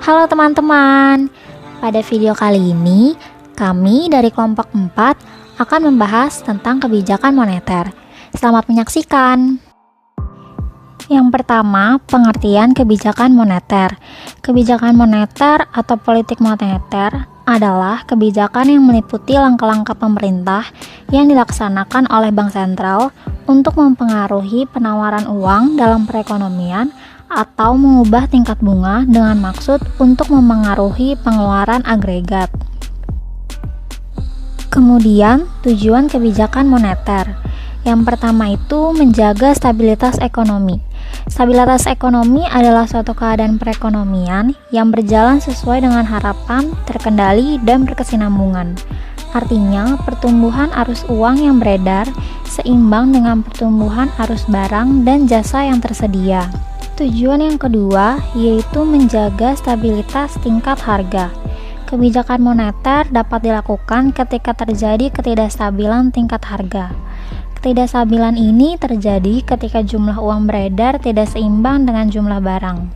Halo teman-teman, pada video kali ini kami dari kelompok 4 akan membahas tentang kebijakan moneter. Selamat menyaksikan. Yang pertama, pengertian kebijakan moneter. Kebijakan moneter atau politik moneter adalah kebijakan yang meliputi langkah-langkah pemerintah yang dilaksanakan oleh Bank Sentral untuk mempengaruhi penawaran uang dalam perekonomian atau mengubah tingkat bunga dengan maksud untuk mempengaruhi pengeluaran agregat. Kemudian, tujuan kebijakan moneter. Yang pertama itu menjaga stabilitas ekonomi. Stabilitas ekonomi adalah suatu keadaan perekonomian yang berjalan sesuai dengan harapan, terkendali, dan berkesinambungan. Artinya, pertumbuhan arus uang yang beredar seimbang dengan pertumbuhan arus barang dan jasa yang tersedia. Tujuan yang kedua yaitu menjaga stabilitas tingkat harga. Kebijakan moneter dapat dilakukan ketika terjadi ketidakstabilan tingkat harga. Ketidakstabilan ini terjadi ketika jumlah uang beredar tidak seimbang dengan jumlah barang.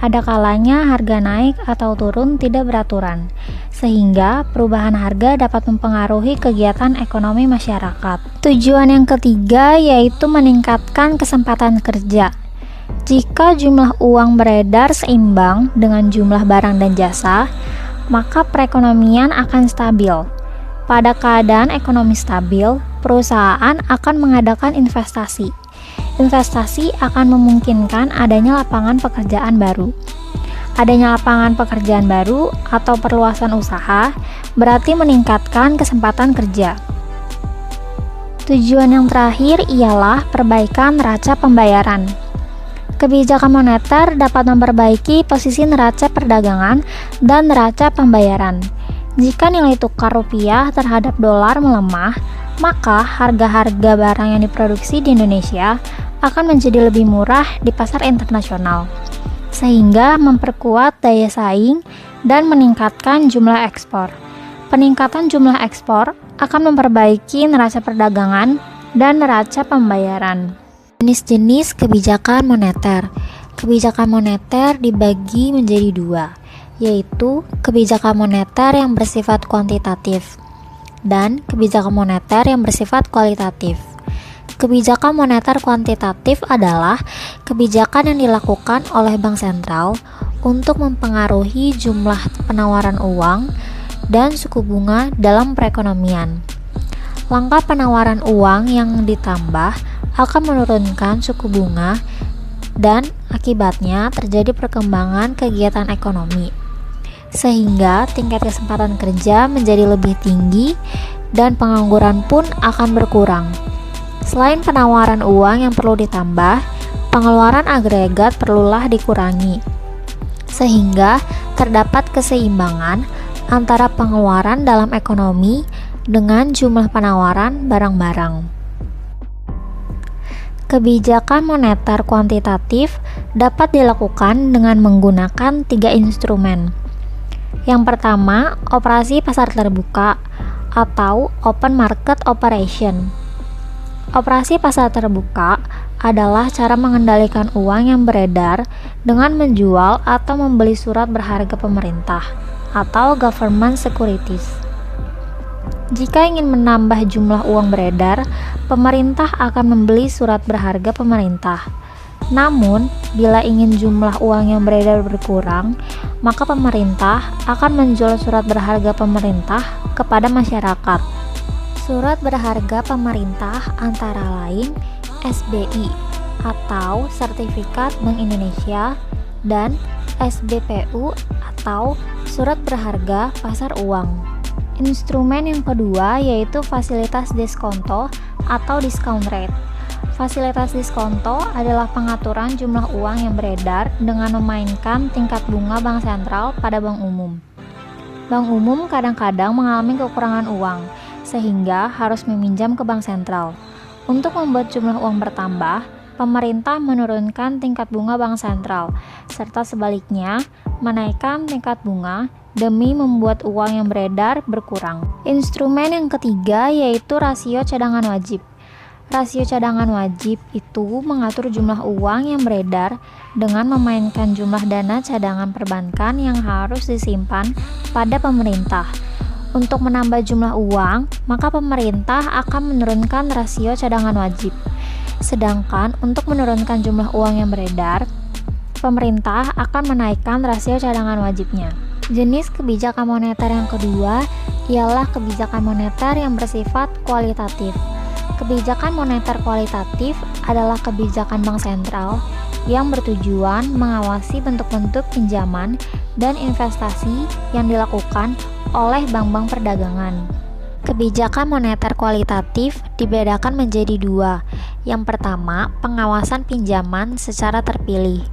Ada kalanya harga naik atau turun tidak beraturan, sehingga perubahan harga dapat mempengaruhi kegiatan ekonomi masyarakat. Tujuan yang ketiga yaitu meningkatkan kesempatan kerja. Jika jumlah uang beredar seimbang dengan jumlah barang dan jasa, maka perekonomian akan stabil. Pada keadaan ekonomi stabil, perusahaan akan mengadakan investasi. Investasi akan memungkinkan adanya lapangan pekerjaan baru. Adanya lapangan pekerjaan baru atau perluasan usaha berarti meningkatkan kesempatan kerja. Tujuan yang terakhir ialah perbaikan neraca pembayaran. Kebijakan moneter dapat memperbaiki posisi neraca perdagangan dan neraca pembayaran. Jika nilai tukar rupiah terhadap dolar melemah, maka harga-harga barang yang diproduksi di Indonesia akan menjadi lebih murah di pasar internasional, sehingga memperkuat daya saing dan meningkatkan jumlah ekspor. Peningkatan jumlah ekspor akan memperbaiki neraca perdagangan dan neraca pembayaran. Jenis-jenis kebijakan moneter. Kebijakan moneter dibagi menjadi dua, yaitu kebijakan moneter yang bersifat kuantitatif dan kebijakan moneter yang bersifat kualitatif. Kebijakan moneter kuantitatif adalah kebijakan yang dilakukan oleh Bank Sentral untuk mempengaruhi jumlah penawaran uang dan suku bunga dalam perekonomian. Langkah penawaran uang yang ditambah akan menurunkan suku bunga dan akibatnya terjadi perkembangan kegiatan ekonomi, sehingga tingkat kesempatan kerja menjadi lebih tinggi dan pengangguran pun akan berkurang. Selain penawaran uang yang perlu ditambah, pengeluaran agregat perlulah dikurangi, sehingga terdapat keseimbangan antara pengeluaran dalam ekonomi dengan jumlah penawaran barang-barang. Kebijakan moneter kuantitatif dapat dilakukan dengan menggunakan 3 instrumen. Yang pertama, operasi pasar terbuka atau open market operation. Operasi pasar terbuka adalah cara mengendalikan uang yang beredar dengan menjual atau membeli surat berharga pemerintah atau government securities. Jika ingin menambah jumlah uang beredar, pemerintah akan membeli surat berharga pemerintah. Namun, bila ingin jumlah uang yang beredar berkurang, maka pemerintah akan menjual surat berharga pemerintah kepada masyarakat. Surat berharga pemerintah antara lain SBI atau Sertifikat Bank Indonesia dan SBPU atau Surat Berharga Pasar Uang. Instrumen yang kedua yaitu fasilitas diskonto atau discount rate. Fasilitas diskonto adalah pengaturan jumlah uang yang beredar dengan memainkan tingkat bunga Bank Sentral pada bank umum. Bank umum kadang-kadang mengalami kekurangan uang, sehingga harus meminjam ke Bank Sentral. Untuk membuat jumlah uang bertambah, pemerintah menurunkan tingkat bunga Bank Sentral, serta sebaliknya menaikkan tingkat bunga demi membuat uang yang beredar berkurang. Instrumen yang ketiga yaitu rasio cadangan wajib. Rasio cadangan wajib itu mengatur jumlah uang yang beredar dengan memainkan jumlah dana cadangan perbankan yang harus disimpan pada pemerintah. Untuk menambah jumlah uang, maka pemerintah akan menurunkan rasio cadangan wajib. Sedangkan untuk menurunkan jumlah uang yang beredar, pemerintah akan menaikkan rasio cadangan wajibnya. Jenis kebijakan moneter yang kedua ialah kebijakan moneter yang bersifat kualitatif. Kebijakan moneter kualitatif adalah kebijakan bank sentral yang bertujuan mengawasi bentuk-bentuk pinjaman dan investasi yang dilakukan oleh bank-bank perdagangan. Kebijakan moneter kualitatif dibedakan menjadi dua. Yang pertama, pengawasan pinjaman secara terpilih.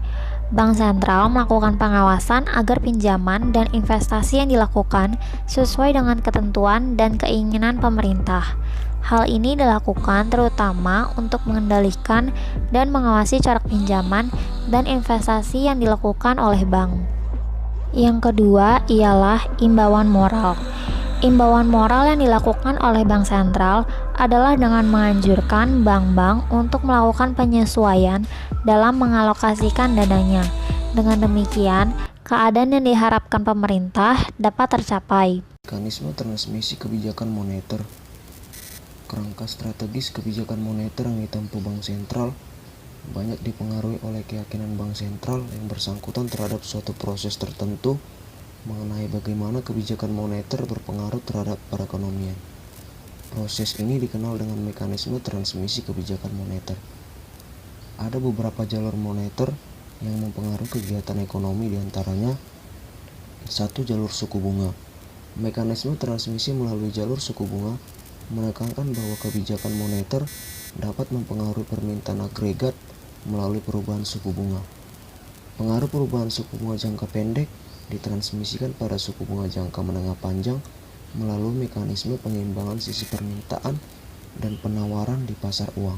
Bank sentral melakukan pengawasan agar pinjaman dan investasi yang dilakukan sesuai dengan ketentuan dan keinginan pemerintah. Hal ini dilakukan terutama untuk mengendalikan dan mengawasi corak pinjaman dan investasi yang dilakukan oleh bank. Yang kedua ialah imbauan moral. Imbauan moral yang dilakukan oleh bank sentral adalah dengan menganjurkan bank-bank untuk melakukan penyesuaian dalam mengalokasikan dananya. Dengan demikian, keadaan yang diharapkan pemerintah dapat tercapai. Mekanisme transmisi kebijakan moneter. Kerangka strategis kebijakan moneter yang ditempuh bank sentral banyak dipengaruhi oleh keyakinan bank sentral yang bersangkutan terhadap suatu proses tertentu mengenai bagaimana kebijakan moneter berpengaruh terhadap perekonomian. Proses ini dikenal dengan mekanisme transmisi kebijakan moneter. Ada beberapa jalur moneter yang mempengaruhi kegiatan ekonomi, diantaranya 1. Jalur suku bunga. Mekanisme transmisi melalui jalur suku bunga menekankan bahwa kebijakan moneter dapat mempengaruhi permintaan agregat melalui perubahan suku bunga. Pengaruh perubahan suku bunga jangka pendek ditransmisikan pada suku bunga jangka menengah panjang melalui mekanisme penyeimbangan sisi permintaan dan penawaran di pasar uang.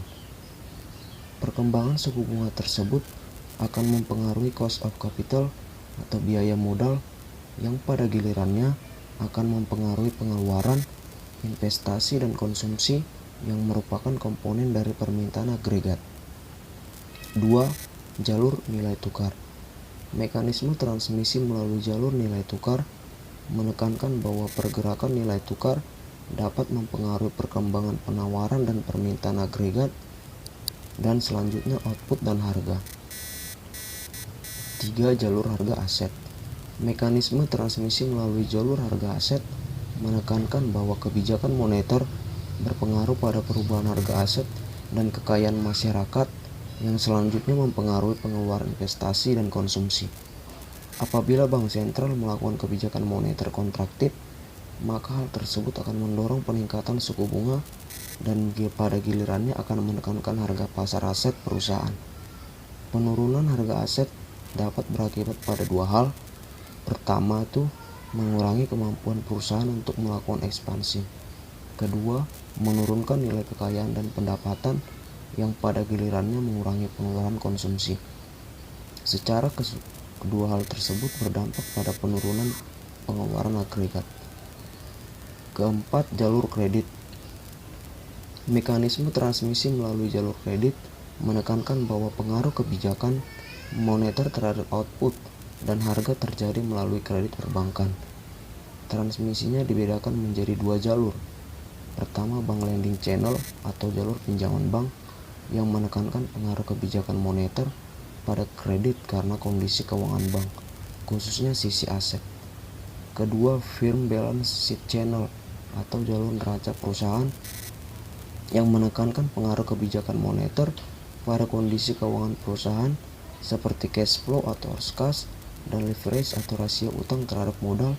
Perkembangan suku bunga tersebut akan mempengaruhi cost of capital atau biaya modal yang pada gilirannya akan mempengaruhi pengeluaran, investasi dan konsumsi yang merupakan komponen dari permintaan agregat. 2. Jalur nilai tukar. Mekanisme transmisi melalui jalur nilai tukar menekankan bahwa pergerakan nilai tukar dapat mempengaruhi perkembangan penawaran dan permintaan agregat dan selanjutnya output dan harga. 3. Jalur harga aset. Mekanisme transmisi melalui jalur harga aset menekankan bahwa kebijakan moneter berpengaruh pada perubahan harga aset dan kekayaan masyarakat yang selanjutnya mempengaruhi pengeluaran investasi dan konsumsi. Apabila bank sentral melakukan kebijakan moneter kontraktif, maka hal tersebut akan mendorong peningkatan suku bunga dan pada gilirannya akan menekankan harga pasar aset perusahaan. Penurunan harga aset dapat berakibat pada dua hal. Pertama itu mengurangi kemampuan perusahaan untuk melakukan ekspansi. Kedua, menurunkan nilai kekayaan dan pendapatan yang pada gilirannya mengurangi pengeluaran konsumsi. Secara kedua hal tersebut berdampak pada penurunan pengeluaran agregat. Keempat, jalur kredit. Mekanisme transmisi melalui jalur kredit menekankan bahwa pengaruh kebijakan moneter terhadap output dan harga terjadi melalui kredit perbankan. Transmisinya dibedakan menjadi dua jalur. Pertama, bank lending channel atau jalur pinjaman bank yang menekankan pengaruh kebijakan moneter pada kredit karena kondisi keuangan bank, khususnya sisi aset. Kedua, firm balance sheet channel atau jalur neraca perusahaan yang menekankan pengaruh kebijakan moneter pada kondisi keuangan perusahaan seperti cash flow atau arus kas dan leverage atau rasio utang terhadap modal,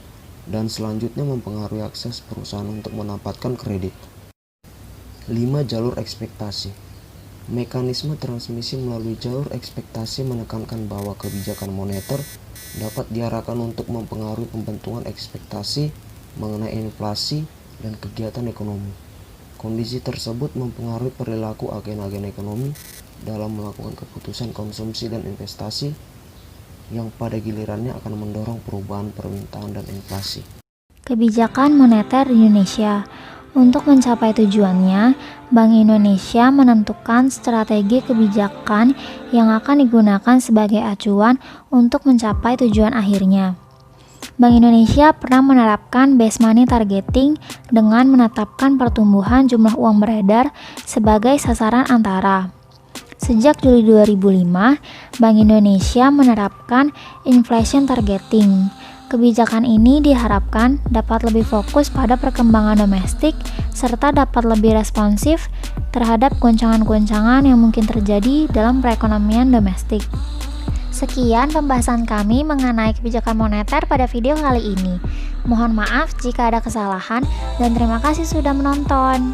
dan selanjutnya mempengaruhi akses perusahaan untuk mendapatkan kredit. 5. Jalur ekspektasi. Mekanisme transmisi melalui jalur ekspektasi menekankan bahwa kebijakan moneter dapat diarahkan untuk mempengaruhi pembentukan ekspektasi mengenai inflasi dan kegiatan ekonomi. Kondisi tersebut mempengaruhi perilaku agen-agen ekonomi dalam melakukan keputusan konsumsi dan investasi yang pada gilirannya akan mendorong perubahan permintaan dan inflasi. Kebijakan moneter di Indonesia. Untuk mencapai tujuannya, Bank Indonesia menentukan strategi kebijakan yang akan digunakan sebagai acuan untuk mencapai tujuan akhirnya. Bank Indonesia pernah menerapkan base money targeting dengan menetapkan pertumbuhan jumlah uang beredar sebagai sasaran antara. Sejak Juli 2005, Bank Indonesia menerapkan inflation targeting. Kebijakan ini diharapkan dapat lebih fokus pada perkembangan domestik serta dapat lebih responsif terhadap goncangan-goncangan yang mungkin terjadi dalam perekonomian domestik. Sekian pembahasan kami mengenai kebijakan moneter pada video kali ini. Mohon maaf jika ada kesalahan dan terima kasih sudah menonton.